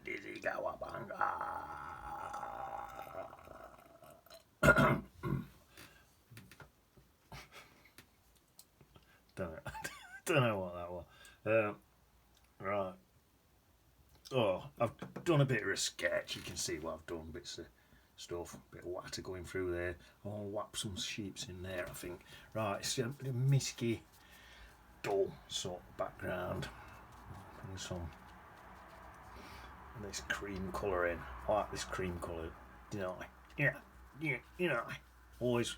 Dizzy Gawabanga. Don't know what that was. Right. Oh, I've done a bit of a sketch. You can see what I've done. Bits of stuff. A bit of water going through there. I'll whap some sheeps in there, I think. Right, it's a misty, dull sort of background. And some this cream colour in. I like this cream colour. You know, yeah, you know. I always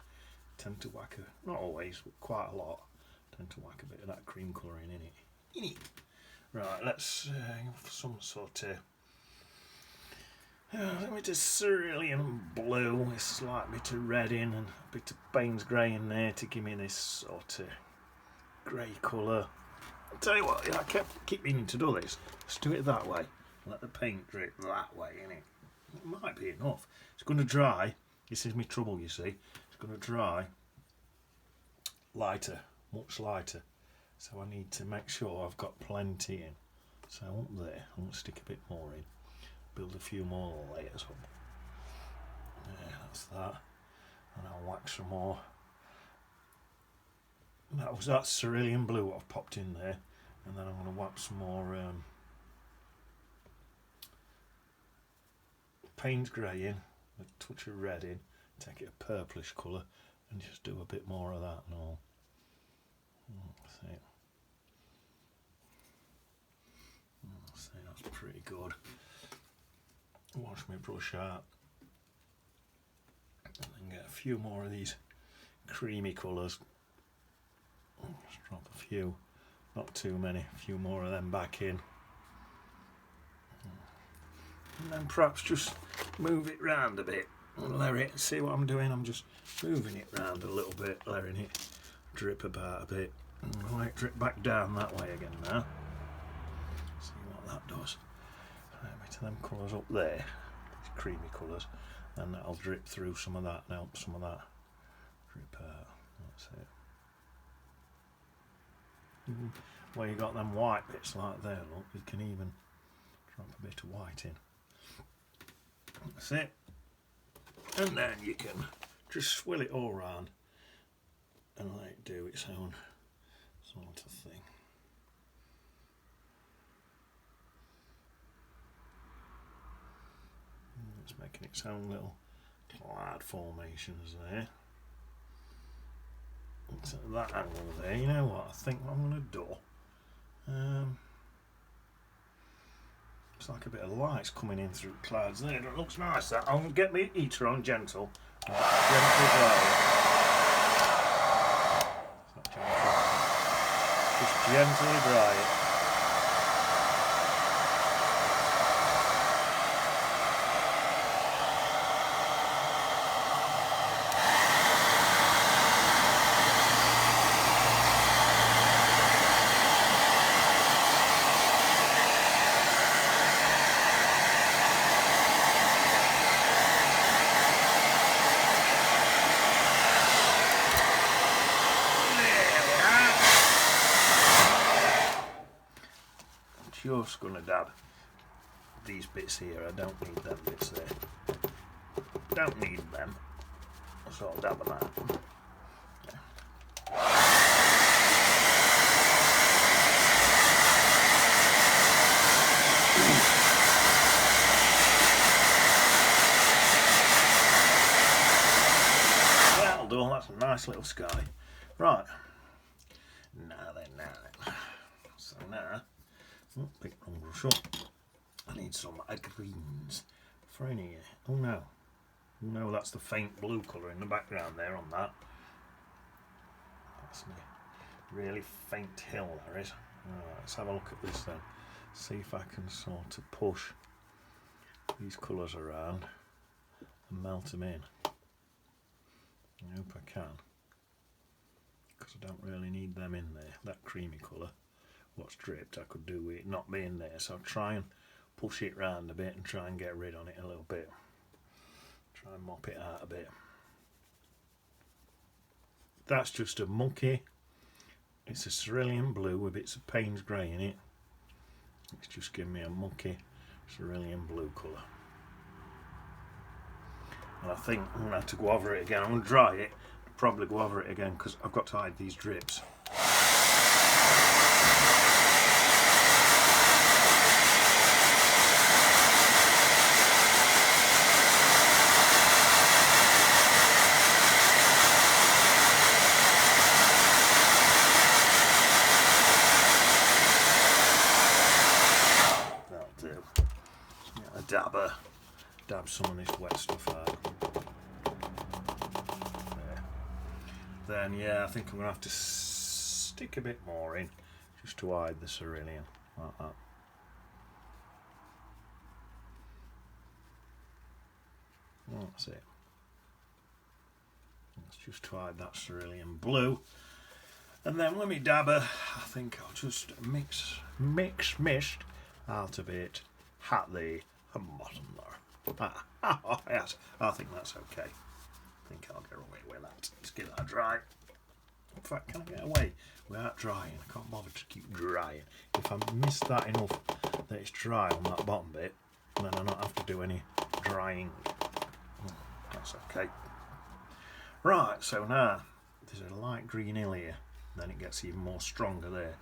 tend to whack not always, but quite a lot. Tend to whack a bit of that cream colour in it. Right, let's some sort of a bit of cerulean blue. It's like a bit of red in and a bit of Payne's grey in there to give me this sort of grey colour. I'll tell you what, I keep meaning to do this. Let's do it that way. Let the paint drip that way, innit? It might be enough. It's going to dry. This is my trouble, you see. It's going to dry lighter, much lighter. So I need to make sure I've got plenty in. So up there, I'm going to stick a bit more in. Build a few more layers up. Yeah, that's that. And I'll wax some more. That was that cerulean blue I've popped in there. And then I'm going to whap some more Payne's grey in, a touch of red in, take it a purplish colour and just do a bit more of that and all. See, that's pretty good. Wash my brush out and then get a few more of these creamy colours. Just drop a few, not too many, a few more of them back in. And then perhaps just move it round a bit and let it, see what I'm doing, I'm just moving it round a little bit, letting it drip about a bit. And I'll let it drip back down that way again now. See what that does. Right, a bit of them colours up there, these creamy colours, and that'll drip through some of that and help some of that drip out. That's it. Where you got them white bits like there, look, you can even drop a bit of white in. That's it. And then you can just swill it all round and let it do its own sort of thing. It's making its own little cloud formations there. It's at that angle there. You know what I think I'm going to do? It's like a bit of light's coming in through clouds there. It looks nice. That I'll get my heater on gentle. Gentle dry it. It's not gentle. Just gently dry it. Just going to dab these bits here. I don't need them bits there. Don't need them. So I'll dab them out. That'll do. That's a nice little sky. Right. Now then. So now. Oh, pick wrong brush up. I need some greens for in here. Oh no, that's the faint blue colour in the background there on that. That's me really faint hill there is. Right, let's have a look at this then. See if I can sort of push these colours around and melt them in. I hope I can, because I don't really need them in there. That creamy colour. What's dripped I could do with it not being there, so I'll try and push it round a bit and try and get rid on it a little bit. Try and mop it out a bit. That's just a mucky. It's a cerulean blue with bits of Payne's grey in it. It's just giving me a mucky cerulean blue colour. And I think I'm going to have to go over it again. I'm going to dry it, probably go over it again because I've got to hide these drips. Dab some of this wet stuff out. There. Then yeah, I think I'm going to have to stick a bit more in just to hide the cerulean, like that. That's it. Let's just to hide that cerulean blue. And then when we dabber, I think I'll just mix out a bit at the bottom there. Yes, I think that's okay. I think I'll get away with that. Let's get that dry. In fact, can I get away without drying? I can't bother to keep drying. If I miss that enough that it's dry on that bottom bit, then I don't have to do any drying. That's okay. Right, so now there's a light green hill here, then it gets even more stronger there.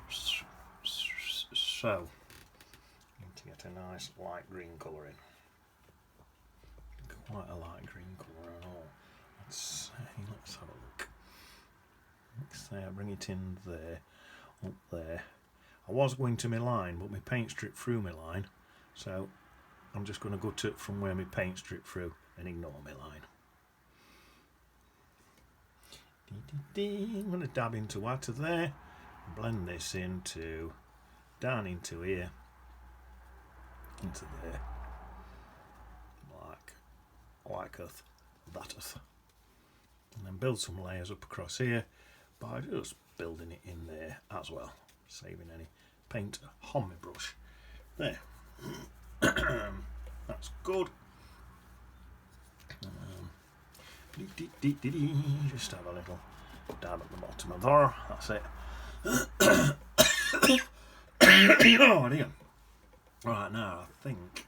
So, need to get a nice light green colour in. Quite a light green colour and all. Let's have a look. Let's say I bring it in there, up there. I was going to my line, but my paint stripped through my line, so I'm just going to go to from where my paint stripped through and ignore my line. I'm going to dab into out of there, blend this into down into here, into there. Like that, and then build some layers up across here by just building it in there as well, saving any paint on my brush. There. That's good. Just have a little dab at the bottom of there. That's it. Oh dear. Right, now I think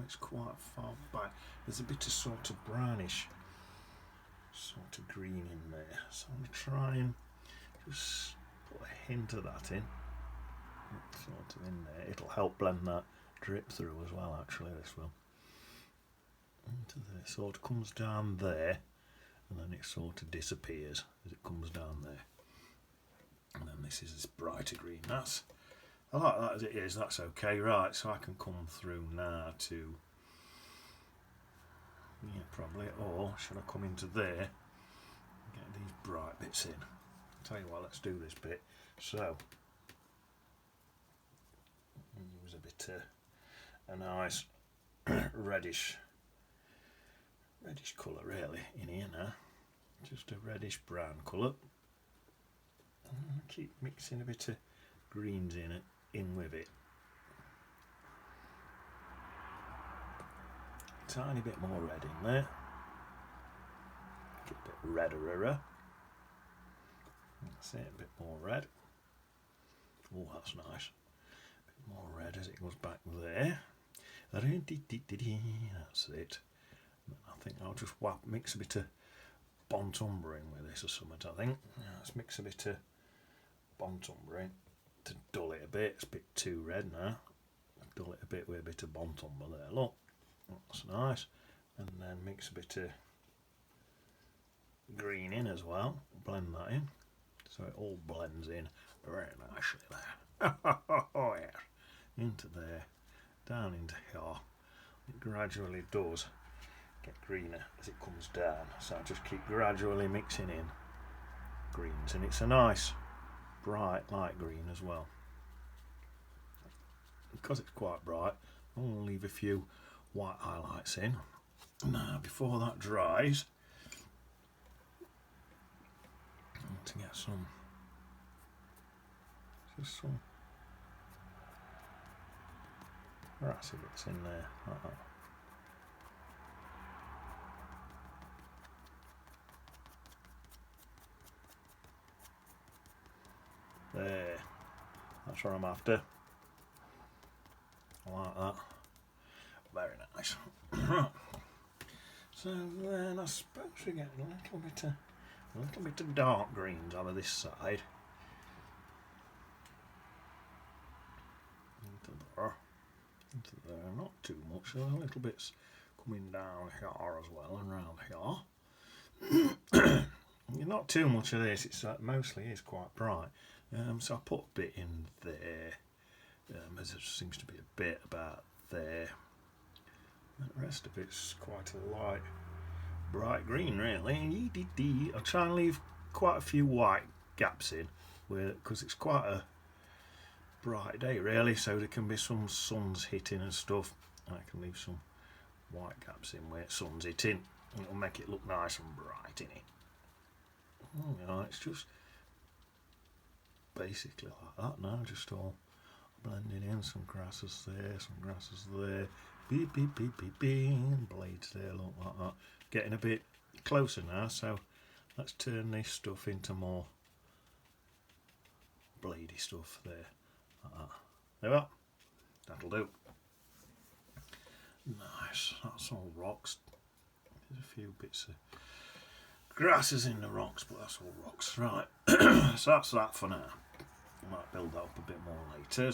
it's quite far back. There's a bit of sort of brownish sort of green in there, so I'm going to try and just put a hint of that in, sort of in there. It'll help blend that drip through as well, actually, this will. Into there, sort of comes down there, and then it sort of disappears as it comes down there. And then this is this brighter green. I like that as it is, that's okay. Right, so I can come through now to, yeah, probably, or should I come into there and get these bright bits in? I'll tell you what, let's do this bit. So, use a bit a nice reddish colour really in here now. Just a reddish brown colour. Keep mixing a bit of greens in with it. Tiny bit more red in there. Get a bit redder. That's it, a bit more red. Oh, that's nice. A bit more red as it goes back there. That's it. I think I'll just mix a bit of Bont Umber in with this or something, I think. Let's mix a bit of Bont Umber in to dull it a bit. It's a bit too red now. Dull it a bit with a bit of Bont Umber there, look. That's nice. And then mix a bit of green in as well. Blend that in. So it all blends in very nicely there. Oh yeah. Into there. Down into here. It gradually does get greener as it comes down. So I just keep gradually mixing in greens. And it's a nice bright light green as well. Because it's quite bright, I'll leave a few white highlights in. Now before that dries, I want to get some grassy bits in there like that. There, that's what I'm after. I like that. very nice. So then I suppose we get a little bit of dark greens over this side. Into there, not too much. There's a little bits coming down here as well and round here. Not too much of this. It's mostly is quite bright. So I put a bit in there. There seems to be a bit about there. And the rest of it's quite a light, bright green, really. I'll try and leave quite a few white gaps in, because it's quite a bright day, really. So there can be some suns hitting and stuff. I can leave some white gaps in where sun's hitting. It'll make it look nice and bright, innit? It's just basically like that now, just all blending in. Some grasses there, some grasses there, beep beep beep beep beep, blades there, look like that. Getting a bit closer now, so let's turn this stuff into more bladey stuff there, like that. There we are. That'll do. Nice, that's all rocks. There's a few bits of grasses in the rocks, but that's all rocks. Right, so that's that for now. I might build that up a bit more later.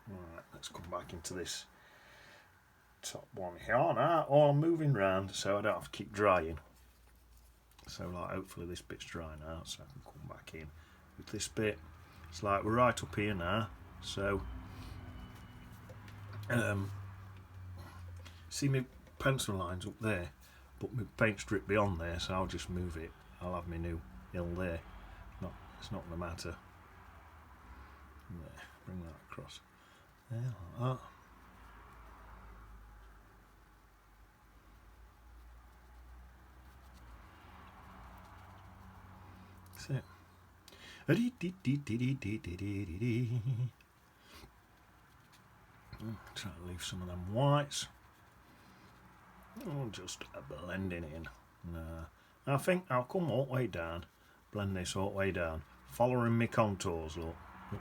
Right, let's come back into this top one here now. Oh, I'm moving round so I don't have to keep drying. So like, hopefully this bit's dry now, so I can come back in with this bit. It's like we're right up here now, so see my pencil lines up there, but my paint strip beyond there, so I'll just move it. I'll have my new hill there. It's not going to matter. There, bring that across there like that. That's it. Try to leave some of them whites. Just blending in. I think I'll come all the way down, blend this all the way down, following my contours. Look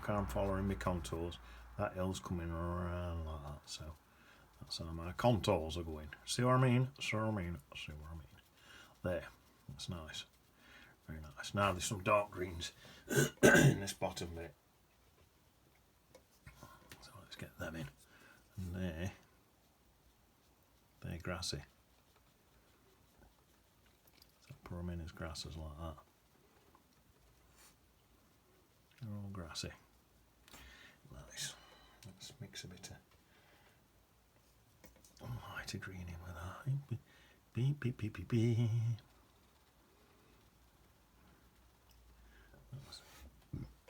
how I'm following my contours. That hill's coming around like that, so that's how my contours are going. See what I mean? See what I mean? See what I mean? There, that's nice. Very nice. Now there's some dark greens in this bottom bit. So let's get them in. And they're grassy. So put them in as grasses like that. They're all grassy. Nice. Let's mix a bit of lighter green in with that. Beep, beep, beep, beep, beep.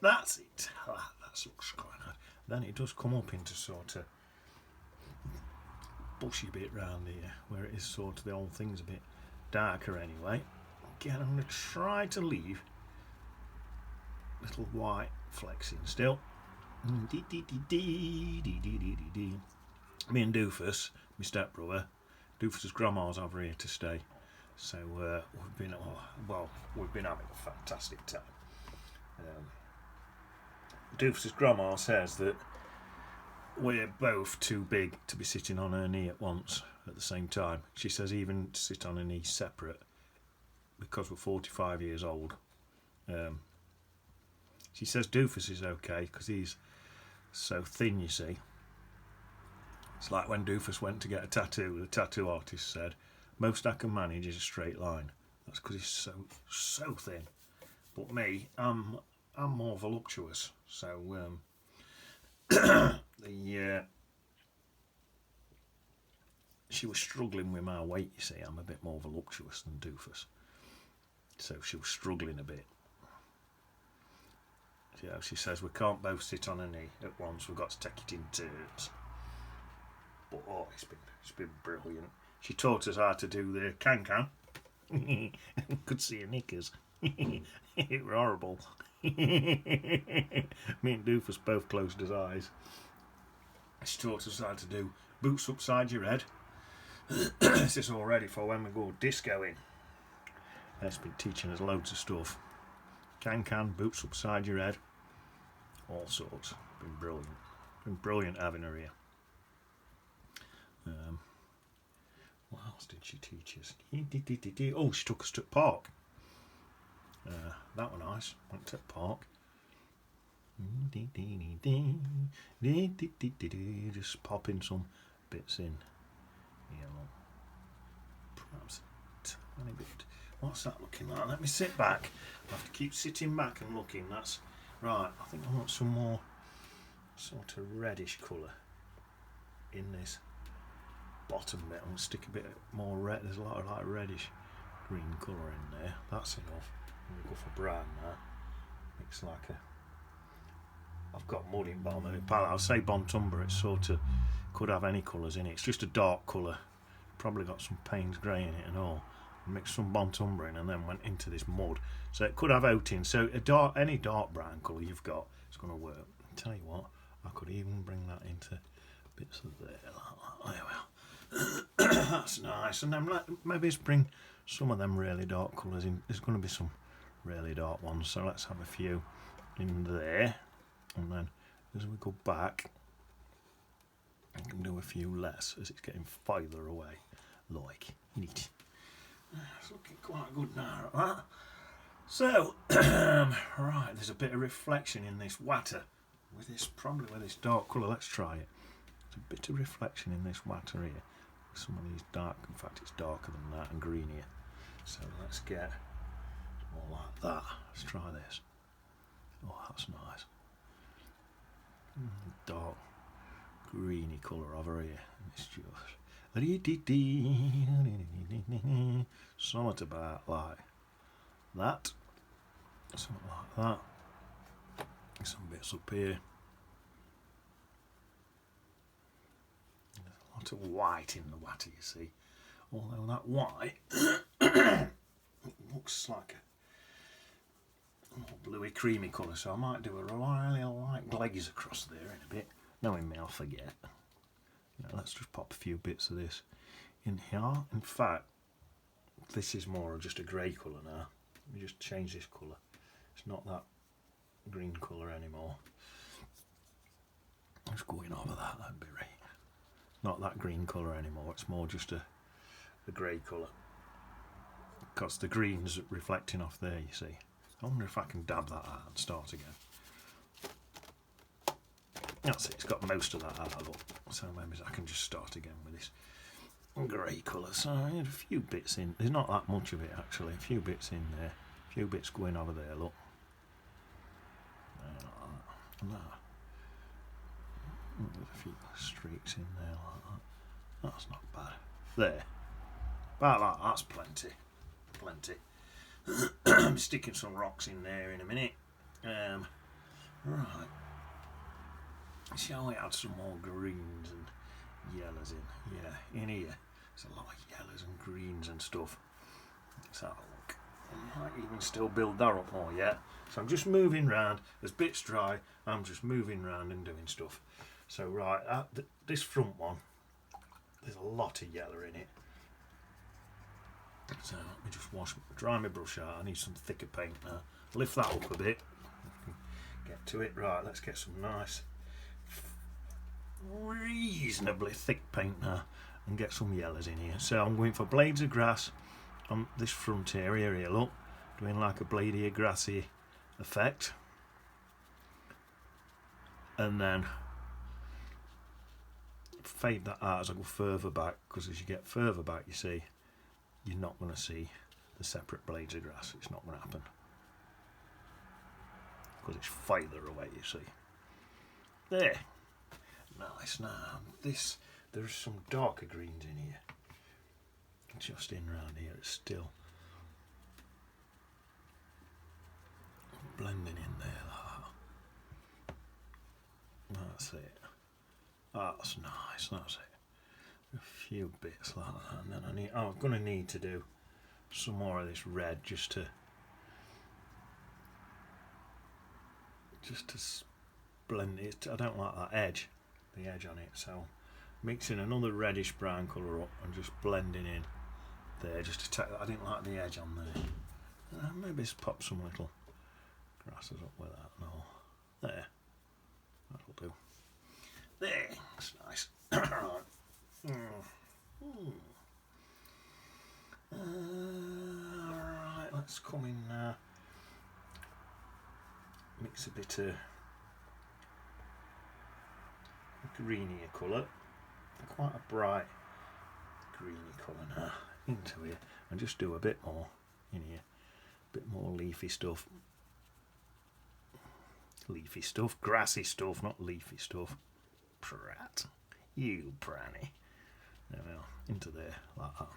That's it. That looks quite nice. Then it does come up into sort of bushy bit round here, where it is sort of the whole thing's a bit darker anyway. Again, I'm going to try to leave little white flecks in still. Me and Doofus, my stepbrother, Doofus's grandma's over here to stay, so we've been having a fantastic time. Doofus's grandma says that we're both too big to be sitting on her knee at once at the same time. She says even to sit on her knee separate, because we're 45 years old. She says Doofus is okay because he's so thin, you see. It's like when Doofus went to get a tattoo, the tattoo artist said, most I can manage is a straight line. That's because he's so thin. But me, I'm more voluptuous, so she was struggling with my weight, you see. I'm a bit more voluptuous than Doofus, so she was struggling a bit. Yeah, she says we can't both sit on a knee at once, we've got to take it in turns. But it's been brilliant. She taught us how to do the can. Could see her knickers. It were horrible. Me and Doofus both closed his eyes. She taught us how to do boots upside your head. This is all ready for when we go discoing. It's been teaching us loads of stuff. Can, boots upside your head, all sorts. Been brilliant. Been brilliant having her here. else did she teach us? Oh, she took us to the park. That was nice. Went to the park. Just popping some bits in. Yellow. Perhaps a tiny bit. What's that looking like? Let me sit back. I have to keep sitting back and looking. That's right. I think I want some more sort of reddish colour in this bottom bit. I'm going to stick a bit more red. There's a lot of like reddish green colour in there. That's enough. I'm going to go for brown now. Looks like a... I've got mud in bottom of the palette. I'll say Bontumber. It sort of could have any colours in it. It's just a dark colour. Probably got some Payne's grey in it and all. I mixed some Bontumber in and then went into this mud. So it could have outing. So any dark brown colour you've got, it's going to work. I'll tell you what, I could even bring that into bits of there. Like that. There we are. That's nice. And then maybe let's bring some of them really dark colours in. There's going to be some really dark ones. So let's have a few in there. And then as we go back, I can do a few less as it's getting farther away. Like, neat. It's looking quite good now at that. So, right, there's a bit of reflection in this water. Probably with this dark colour. Let's try it. There's a bit of reflection in this water here. Some of these dark, in fact it's darker than that and greenier. So let's get more like that. Let's try this. Oh, that's nice. Dark greeny colour over here. It's just something about like that. Something like that. Some bits up here. There's a lot of white in the water, you see. Although that white looks like a more bluey creamy colour, so I might do a really light glaze across there in a bit. Knowing me, I'll forget. Let's just pop a few bits of this in here. In fact, this is more of just a grey colour now. Let me just change this colour. It's not that green colour anymore. Just going over that'd be right. Not that green colour anymore, it's more just a grey colour. Because the green's reflecting off there, you see. I wonder if I can dab that out and start again. That's it, it's got most of that out, look. So maybe I can just start again with this grey colour. So I had a few bits in. There's not that much of it actually. A few bits in there. A few bits going over there, look. Like that. There's a few streaks in there like that. That's not bad. There. About that, that's plenty. Plenty. I'm sticking some rocks in there in a minute. Right. Shall we add some more greens and yellows in? Yeah, in here. There's a lot of yellows and greens and stuff. Let's have a look. I might even still build that up more yet. So I'm just moving round. As bits dry, I'm just moving round and doing stuff. So right, this front one, there's a lot of yellow in it. So let me just dry my brush out. I need some thicker paint now. Lift that up a bit. Get to it. Right, let's get some nice, reasonably thick paint now and get some yellows in here. So I'm going for blades of grass on this front area here, look. Doing like a bladey grassy effect. And then fade that out as I go further back, because as you get further back, you see, you're not going to see the separate blades of grass. It's not going to happen because it's farther away, you see. There. Nice. Now there's some darker greens in here. Just in round here, it's still blending in there like that. That's it. That's nice. That's it. A few bits like that, and then I'm going to need to do some more of this red just to blend it. I don't like that edge, the edge on it, so mixing another reddish brown colour up and just blending in there just to take that. I didn't like the edge on there. Maybe just pop some little grasses up with that and all. There, that'll do. There, that's nice. Right. let's come in now. Mix a bit of greenier colour, quite a bright greeny colour now, into here, and just do a bit more in here, a bit more leafy stuff. Leafy stuff, grassy stuff, not leafy stuff. Prat, you pranny. There we are, into there, like that.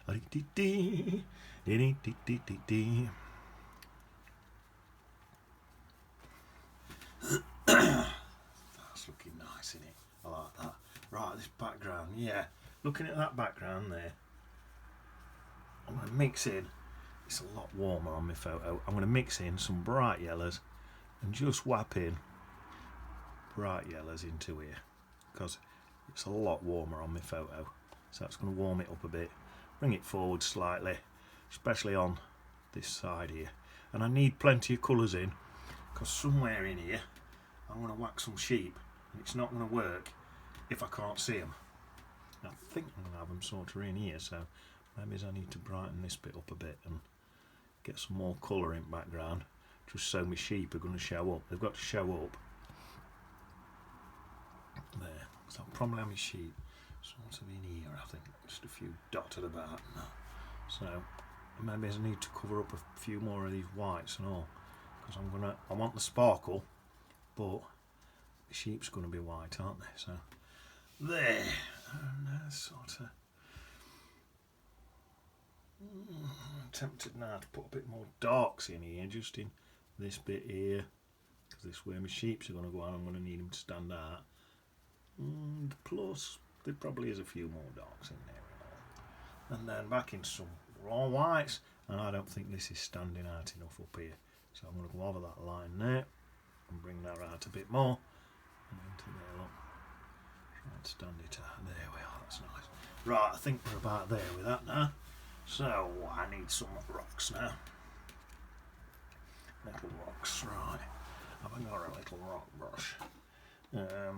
That's looking nice, isn't it? I like that. Right, this background, yeah. Looking at that background there, I'm going to mix in, it's a lot warmer on my photo, I'm going to mix in some bright yellows and just whap in bright yellows into here, because it's a lot warmer on my photo. So that's going to warm it up a bit, bring it forward slightly, especially on this side here. And I need plenty of colours in, because somewhere in here I'm going to whack some sheep, and it's not going to work if I can't see them. I think I'm going to have them sort of in here, so maybe I need to brighten this bit up a bit and get some more colour in the background, just so my sheep are going to show up. They've got to show up there, so I'll probably have my sheep sort of in here, I think, just a few dotted about now. So maybe I need to cover up a few more of these whites and all, because I want the sparkle, but the sheep's going to be white, aren't they? So there, and sort of I'm tempted now to put a bit more darks in here, just in this bit here, because this is where my sheeps are going to go, and I'm going to need them to stand out. And plus, there probably is a few more darks in there and all. And then back in some raw whites, and I don't think this is standing out enough up here, so I'm going to go over that line there and bring that out a bit more, and into there, look. Try and stand it out. There we are, that's nice. Right, I think we're about there with that now. So I need some rocks now. Little rocks, right. Have I got a little rock brush? Let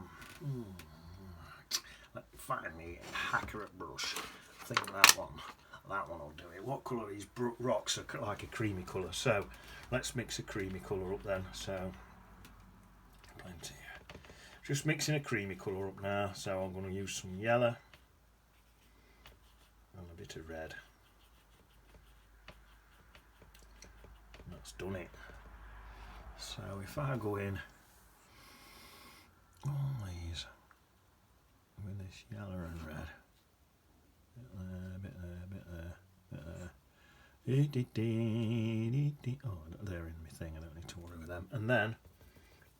me find me a accurate brush. I think that one will do it. What colour are these rocks? Are like a creamy colour. So let's mix a creamy colour up then. So plenty. Just mixing a creamy colour up now. So I'm going to use some yellow and a bit of red. And that's done it. So if I go in all these with this yellow and red, bit there. Oh, they're in my thing, I don't need to worry with them. And then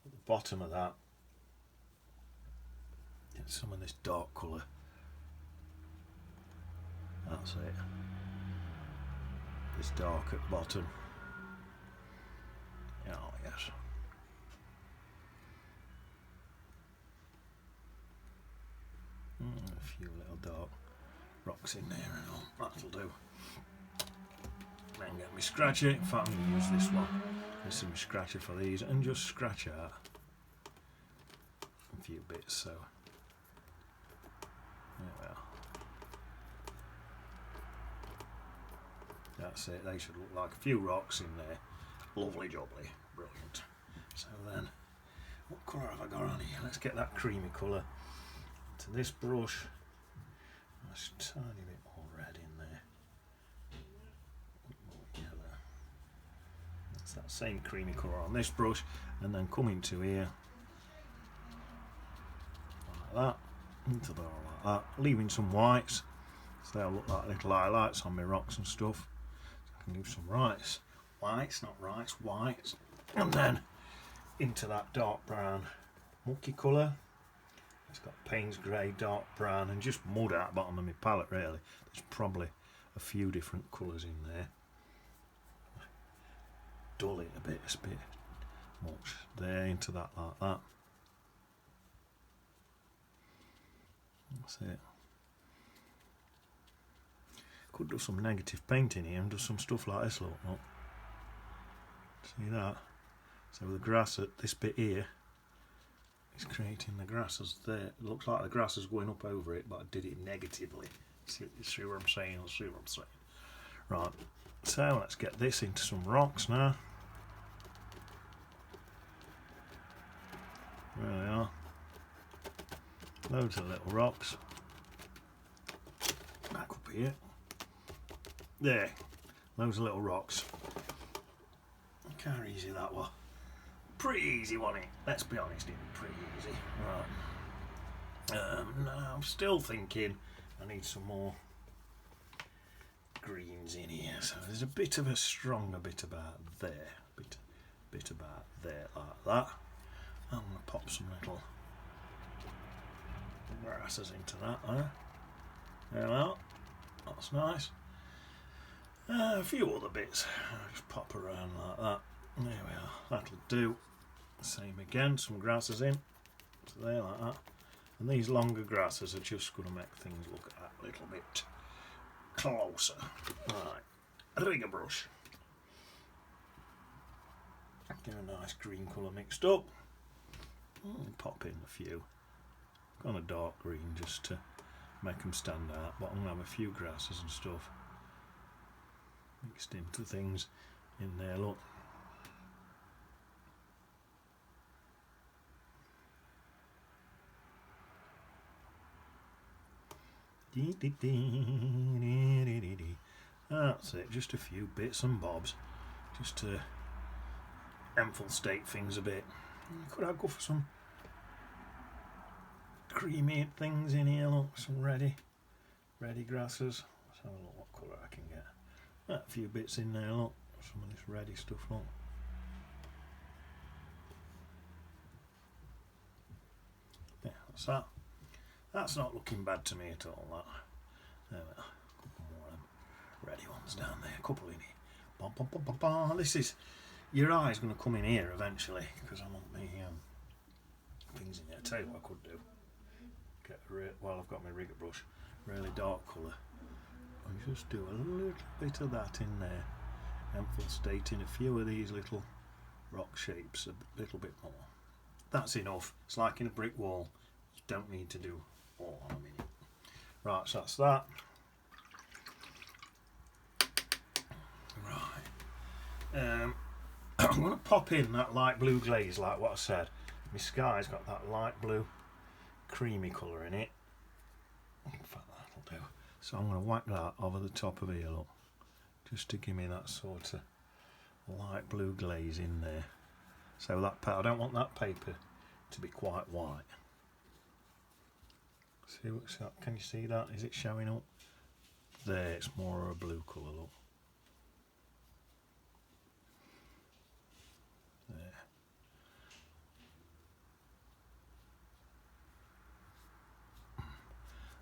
at the bottom of that, get some of this dark colour. That's it. This dark at the bottom. Oh yes. A few little dark rocks in there and all. That'll do. Then get my scratcher. In fact, I'm going to use this one. This is my scratcher for these, and just scratch out a few bits. So there we are. That's it. They should look like a few rocks in there. Lovely jubbly. Brilliant. So then, what colour have I got on here? Let's get that creamy colour to this brush. Nice tiny bit more red in there. More yellow. That's that same creamy colour on this brush, and then come into here like that, into there like that, leaving some whites, so they'll look like little highlights on my rocks and stuff. So I can do some whites, not rights, whites, and then into that dark brown mucky colour. It's got Payne's grey, dark brown, and just mud at the bottom of my palette really. There's probably a few different colours in there. Dull it a bit, it's a bit much. There, into that like that. That's it. Could do some negative painting here and do some stuff like this, look. See that? So the grass at this bit here, it's creating the grasses there. It looks like the grass is going up over it, but I did it negatively. See what I'm saying? See what I'm saying? Right. So let's get this into some rocks now. There we are. Loads of little rocks. Back up here. There. Loads of little rocks. Look how easy that was. Pretty easy, wasn't it? Let's be honest, it was pretty easy. Right. Now I'm still thinking I need some more greens in here. So there's a bit of a stronger bit about there. Bit about there, like that. I'm going to pop some little grasses into that there. There we are. That's nice. A few other bits. I'll just pop around like that. There we are. That'll do. Same again. Some grasses in. So there, like that. And these longer grasses are just going to make things look a little bit closer. Right. A rigger brush. Get a nice green colour mixed up. Pop in a few. Kind of dark green just to make them stand out, but I'm going to have a few grasses and stuff mixed into things in there, look. That's it, just a few bits and bobs just to infiltrate things a bit. Could I go for some creamy things in here, look, some ready grasses. Let's have a look what colour I can get. A few bits in there, look, some of this ready stuff, look. Yeah, that's that. That's not looking bad to me at all, that. There we are. A couple more ready ones down there, a couple in here. Bum, bum, bum, bum, bum. This is, your eye's going to come in here eventually, because I want me things in there. Tell you what I could do. Well, I've got my rigger brush, really dark colour, and just do a little bit of that in there, infiltrating a few of these little rock shapes a little bit more. That's enough. It's like in a brick wall. You don't need to do all in a minute. Right, so that's that. Right. I'm going to pop in that light blue glaze, like what I said. My sky's got that light blue creamy colour in it. In fact, that'll do. So I'm going to whack that over the top of here, look, just to give me that sort of light blue glaze in there. So that I don't want that paper to be quite white. See what's that? Can you see that? Is it showing up? There, it's more of a blue colour, look. There.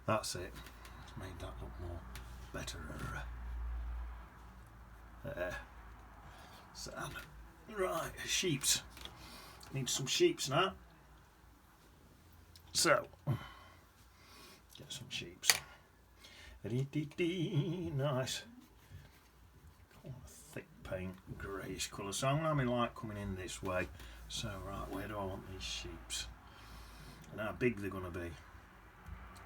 That's it. It's made that look more better. There. So, right, sheeps. Need some sheeps now. So, get some sheeps. Nice. Thick paint, greyish colour. So I'm going to have my light coming in this way. So, right, where do I want these sheeps? And how big they're going to be.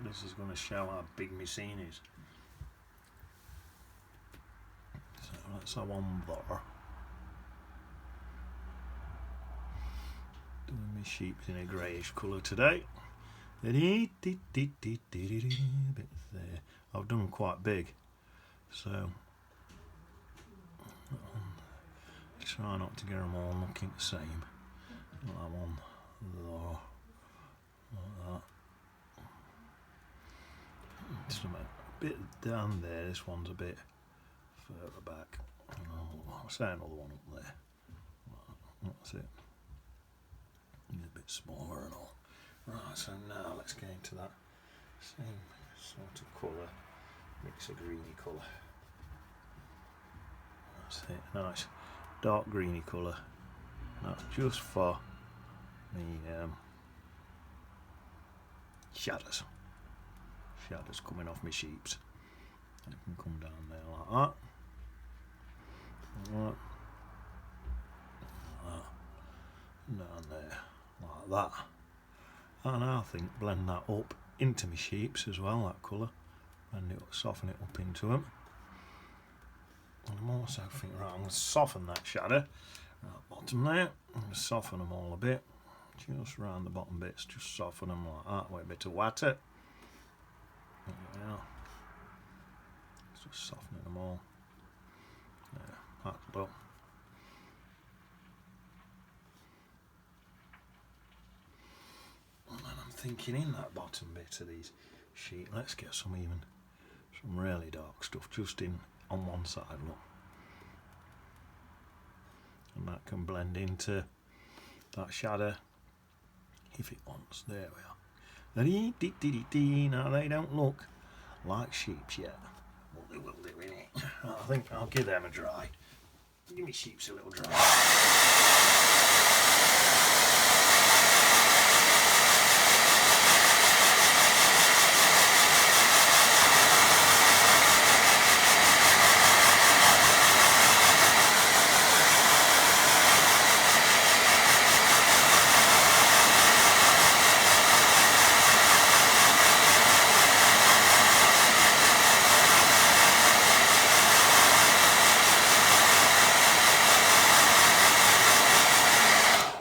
This is going to show how big my scene is. So let's have one there. Doing my sheep in a greyish colour today. Bit there. I've done them quite big, so try not to get them all looking the same. That one there, like that. Just a bit down there. This one's a bit further back. I'll say another one up there. That's it. It's a bit smaller and all. Right, so now let's get into that same sort of colour. Mix a greeny colour. That's it. Nice dark greeny colour. That's just for the shadows. Shadows coming off my sheeps. And it can come down there like that. Like that. Down there like that. And I think blend that up into my sheeps as well, that colour. And it'll soften it up into them. And I'm also thinking, right, I'm going to soften that shadow. Right, bottom there. I'm going to soften them all a bit. Just round the bottom bits, just soften them like that with a bit of water. There we are. Just softening them all. Yeah, that'll do. And then I'm thinking in that bottom bit of these sheet, let's get some really dark stuff just in on one side, look. And that can blend into that shadow if it wants. There we are. Now they don't look like sheeps yet, but they will do, innit? I think I'll give them a dry. Give me sheeps a little dry.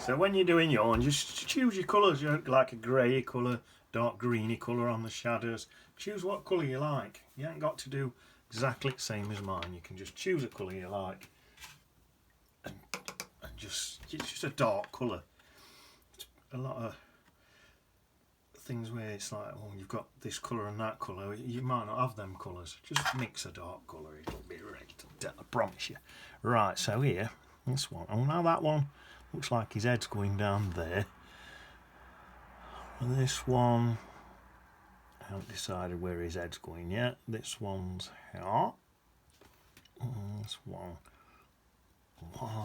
So when you're doing yours, just choose your colours. You like a grey colour, dark greeny colour on the shadows. Choose what colour you like. You ain't got to do exactly the same as mine. You can just choose a colour you like, and it's just a dark colour. It's a lot of things where it's like, oh, you've got this colour and that colour. You might not have them colours. Just mix a dark colour. It'll be right. I promise you. Right. So here, this one. Oh, now that one. Looks like his head's going down there. And this one, I haven't decided where his head's going yet. This one's here. And this one,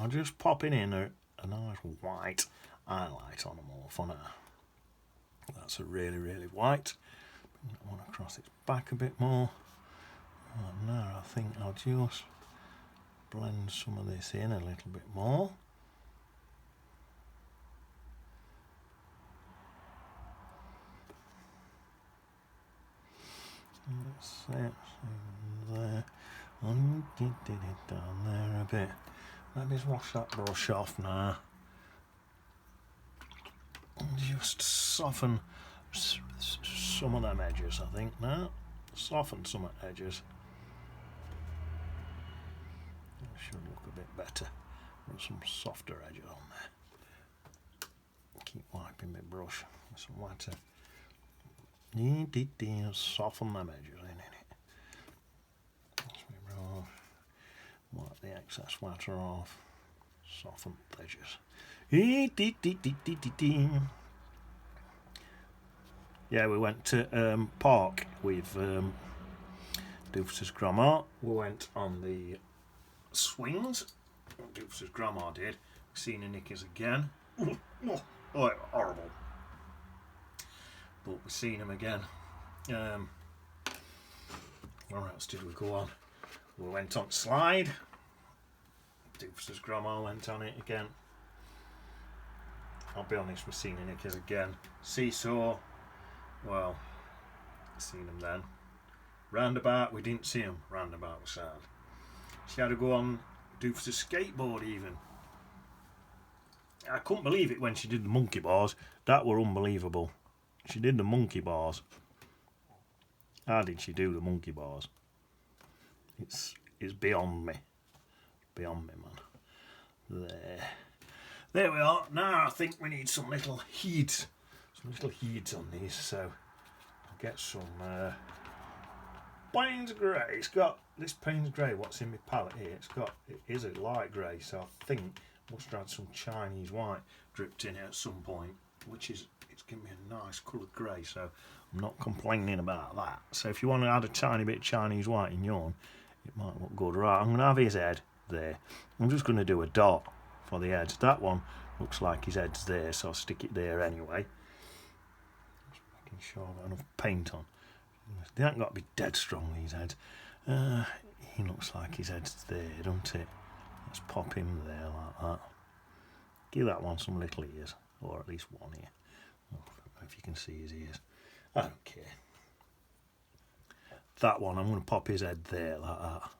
just popping in a nice white highlight on them all for now. That's a really, really white. Bring that one across its back a bit more. And now I think I'll just blend some of this in a little bit more. That's it, there, and did it down there a bit. Let me just wash that brush off now. And just soften some of them edges, I think, now. Soften some of the edges. It should look a bit better. Put some softer edges on there. Keep wiping my brush with some water. Soften them edges in it. Wipe the excess water off. Soften the edges. Yeah, we went to park with Doofus's grandma. We went on the swings. Doofus's grandma did. Seen the knickers again. Oh, horrible. But we've seen them again. Where else did we go on? We went on slide. Doofus's grandma went on it again. I'll be honest, we've seen the knickers again. Seesaw, well, seen them then. Roundabout, we didn't see them. Roundabout was sad. She had to go on Doofus's skateboard even. I couldn't believe it when she did the monkey bars. That were unbelievable. She did the monkey bars. How did she do the monkey bars? It's beyond me. Beyond me, man. There we are. Now I think we need some little heats. Some little heats on these. So I'll get some Payne's Grey. It's got this Payne's Grey. What's in my palette here? It is a light grey. So I think must have had some Chinese white dripped in it at some point, which is. It's giving me a nice coloured grey, so I'm not complaining about that. So if you want to add a tiny bit of Chinese white in yours, it might look good. Right, I'm going to have his head there. I'm just going to do a dot for the head. That one looks like his head's there, so I'll stick it there anyway. Just making sure I've got enough paint on. They haven't got to be dead strong, these heads. He looks like his head's there, don't it? Let's pop him there like that. Give that one some little ears, or at least one ear. If you can see his ears, I don't care. That one, I'm going to pop his head there like that.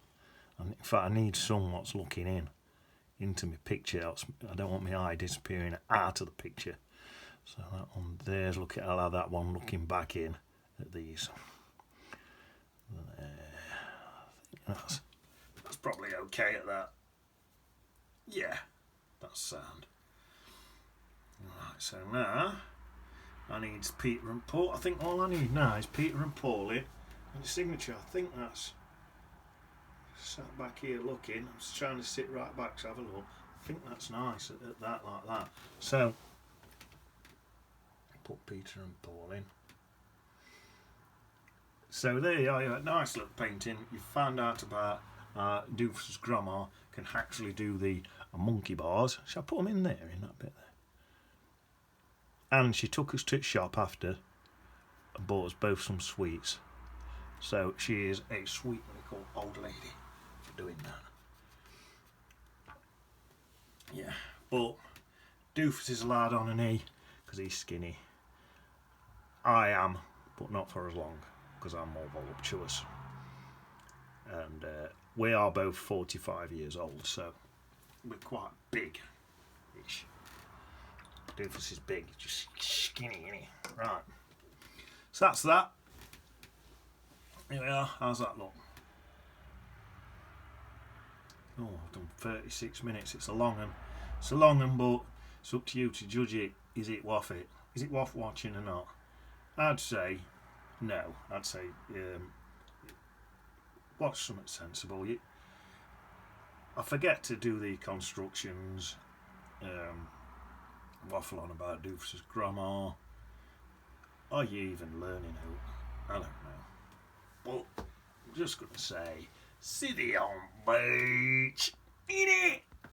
In fact, I need some what's looking into my picture. I don't want my eye disappearing out of the picture. So that one there's looking. I'll have that one looking back in at these. I think that's probably okay at that. Yeah, that's sound. Right, so now I need Peter and Paul. I think all I need now is Peter and Paulie and the signature. I think that's sat back here looking. I'm just trying to sit right back to have a look. I think that's nice at that, like that. So put Peter and Paul in. So there you are, nice little painting. You found out about Doofus's grandma can actually do the monkey bars. Shall I put them in there, in that bit there? And she took us to the shop after and bought us both some sweets. So she is a sweet little old lady for doing that. Yeah, but Doofus is allowed on a knee because he's skinny. I am, but not for as long because I'm more voluptuous. And we are both 45 years old, so we're quite big-ish. Doofus is big, just skinny, isn't he? Right. So that's that. Here we are. How's that look? Oh, I've done 36 minutes. It's a long one. But it's up to you to judge it. Is it worth it? Is it worth watching or not? I'd say no. I'd say watch something sensible. I forget to do the constructions. Waffle on about Doofus's grandma. Are you even learning who? I don't know. But I'm just going to say, see you on beach. Eat it!